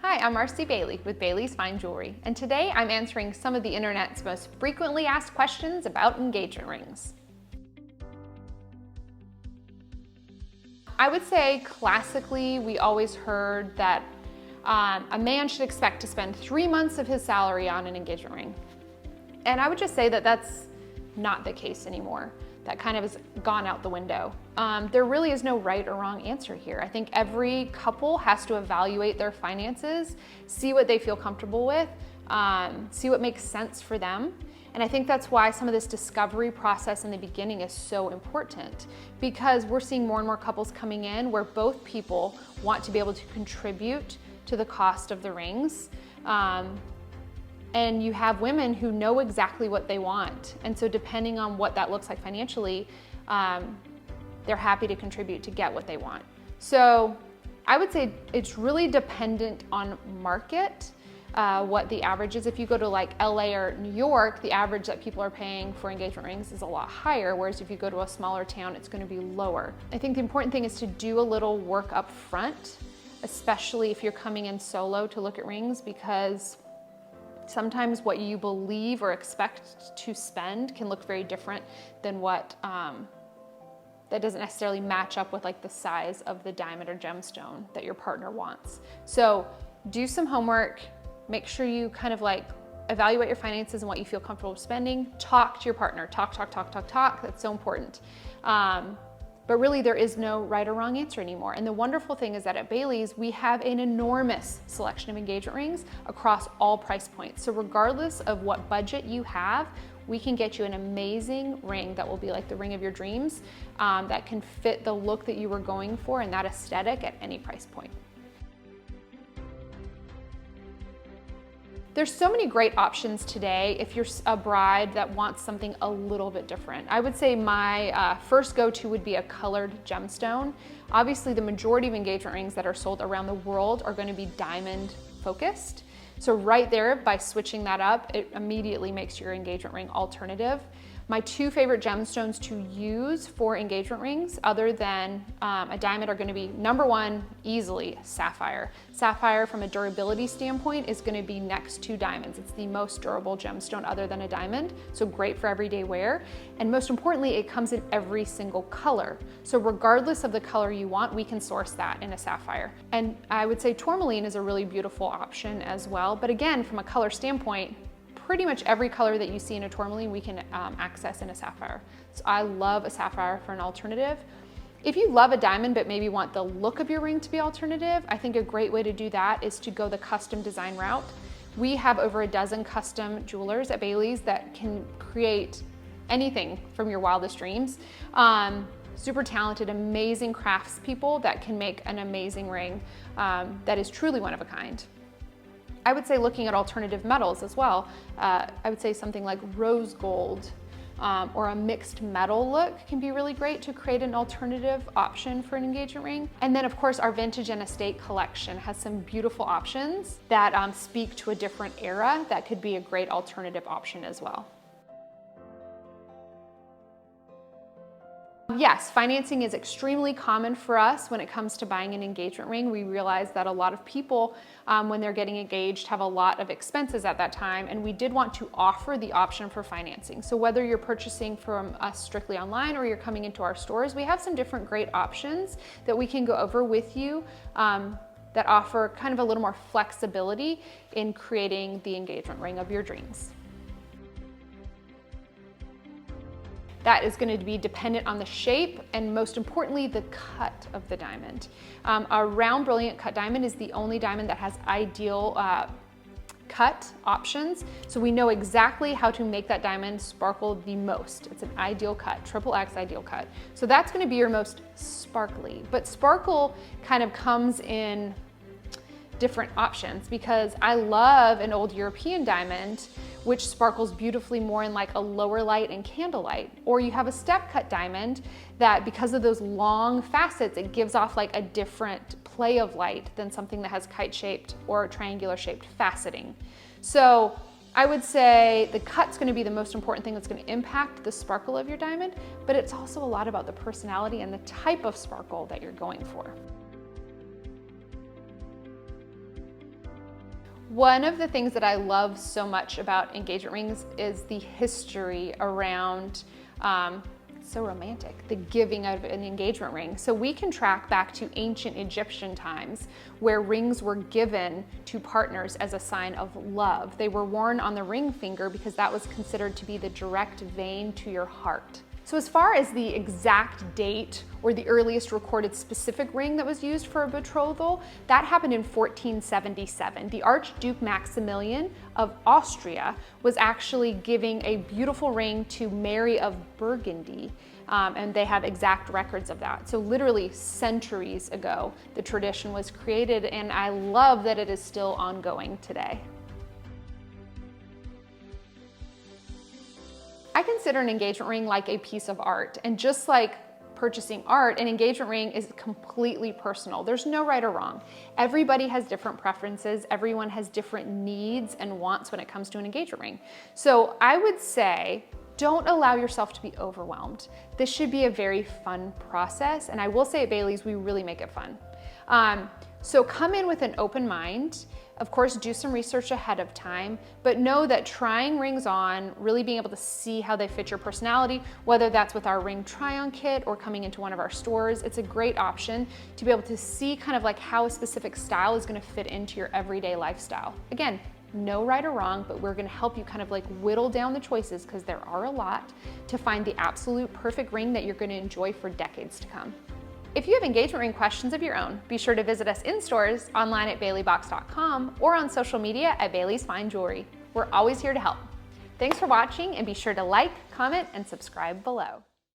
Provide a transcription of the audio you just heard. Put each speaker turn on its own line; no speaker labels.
Hi, I'm Marci Bailey with Bailey's Fine Jewelry, and today I'm answering some of the internet's most frequently asked questions about engagement rings. I would say classically, we always heard that a man should expect to spend 3 months of his salary on an engagement ring. And I would just say that that's not the case anymore. That kind of has gone out the window. There really is no right or wrong answer here. I think every couple has to evaluate their finances, see what they feel comfortable with, see what makes sense for them. And I think that's why some of this discovery process in the beginning is so important, because we're seeing more and more couples coming in where both people want to be able to contribute to the cost of the rings. And you have women who know exactly what they want. And so depending on what that looks like financially, they're happy to contribute to get what they want. So I would say it's really dependent on market, what the average is. If you go to like LA or New York, the average that people are paying for engagement rings is a lot higher, whereas if you go to a smaller town, it's gonna be lower. I think the important thing is to do a little work up front, especially if you're coming in solo to look at rings, because sometimes what you believe or expect to spend can look very different than what, that doesn't necessarily match up with like the size of the diamond or gemstone that your partner wants. So do some homework, make sure you kind of like evaluate your finances and what you feel comfortable spending. Talk to your partner, talk. That's so important. But really there is no right or wrong answer anymore. And the wonderful thing is that at Bailey's, we have an enormous selection of engagement rings across all price points. So regardless of what budget you have, we can get you an amazing ring that will be like the ring of your dreams, that can fit the look that you were going for and that aesthetic at any price point. There's so many great options today if you're a bride that wants something a little bit different. I would say my first go-to would be a colored gemstone. Obviously, the majority of engagement rings that are sold around the world are going to be diamond focused. So right there, by switching that up, it immediately makes your engagement ring alternative. My two favorite gemstones to use for engagement rings, other than a diamond, are gonna be number one, easily sapphire. Sapphire from a durability standpoint is gonna be next to diamonds. It's the most durable gemstone other than a diamond, so great for everyday wear. And most importantly, it comes in every single color. So regardless of the color you want, we can source that in a sapphire. And I would say tourmaline is a really beautiful option as well. But again, from a color standpoint, pretty much every color that you see in a tourmaline we can access in a sapphire. So I love a sapphire for an alternative. If you love a diamond but maybe want the look of your ring to be alternative, I think a great way to do that is to go the custom design route. We have over a dozen custom jewelers at Bailey's that can create anything from your wildest dreams. Super talented, amazing craftspeople that can make an amazing ring that is truly one of a kind. I would say looking at alternative metals as well. I would say something like rose gold or a mixed metal look can be really great to create an alternative option for an engagement ring. And then of course our vintage and estate collection has some beautiful options that speak to a different era that could be a great alternative option as well. Yes, financing is extremely common for us when it comes to buying an engagement ring. We realize that a lot of people, when they're getting engaged, have a lot of expenses at that time, and we did want to offer the option for financing. So whether you're purchasing from us strictly online or you're coming into our stores, we have some different great options that we can go over with you that offer kind of a little more flexibility in creating the engagement ring of your dreams. That is going to be dependent on the shape and most importantly, the cut of the diamond. A round brilliant cut diamond is the only diamond that has ideal cut options. So we know exactly how to make that diamond sparkle the most. It's an ideal cut, XXX ideal cut. So that's going to be your most sparkly. But sparkle kind of comes in different options because I love an old European diamond which sparkles beautifully more in like a lower light and candlelight. Or you have a step cut diamond that because of those long facets, it gives off like a different play of light than something that has kite shaped or triangular shaped faceting. So I would say the cut's gonna be the most important thing that's gonna impact the sparkle of your diamond, but it's also a lot about the personality and the type of sparkle that you're going for. One of the things that I love so much about engagement rings is the history around, so romantic, the giving of an engagement ring. So we can track back to ancient Egyptian times where rings were given to partners as a sign of love. They were worn on the ring finger because that was considered to be the direct vein to your heart. So as far as the exact date or the earliest recorded specific ring that was used for a betrothal, that happened in 1477. The Archduke Maximilian of Austria was actually giving a beautiful ring to Mary of Burgundy, and they have exact records of that. So literally centuries ago, the tradition was created, and I love that it is still ongoing today. I consider an engagement ring like a piece of art, and just like purchasing art, an engagement ring is completely personal. There's no right or wrong. Everybody has different preferences. Everyone has different needs and wants when it comes to an engagement ring. So I would say, don't allow yourself to be overwhelmed. This should be a very fun process, and I will say at Bailey's, we really make it fun. So come in with an open mind. Of course, do some research ahead of time, but know that trying rings on, really being able to see how they fit your personality, whether that's with our ring try-on kit or coming into one of our stores, it's a great option to be able to see kind of like how a specific style is gonna fit into your everyday lifestyle. Again, no right or wrong, but we're gonna help you kind of like whittle down the choices, because there are a lot, to find the absolute perfect ring that you're gonna enjoy for decades to come. If you have engagement ring questions of your own, be sure to visit us in stores, online at baileybox.com, or on social media at Bailey's Fine Jewelry. We're always here to help. Thanks for watching, and be sure to like, comment, and subscribe below.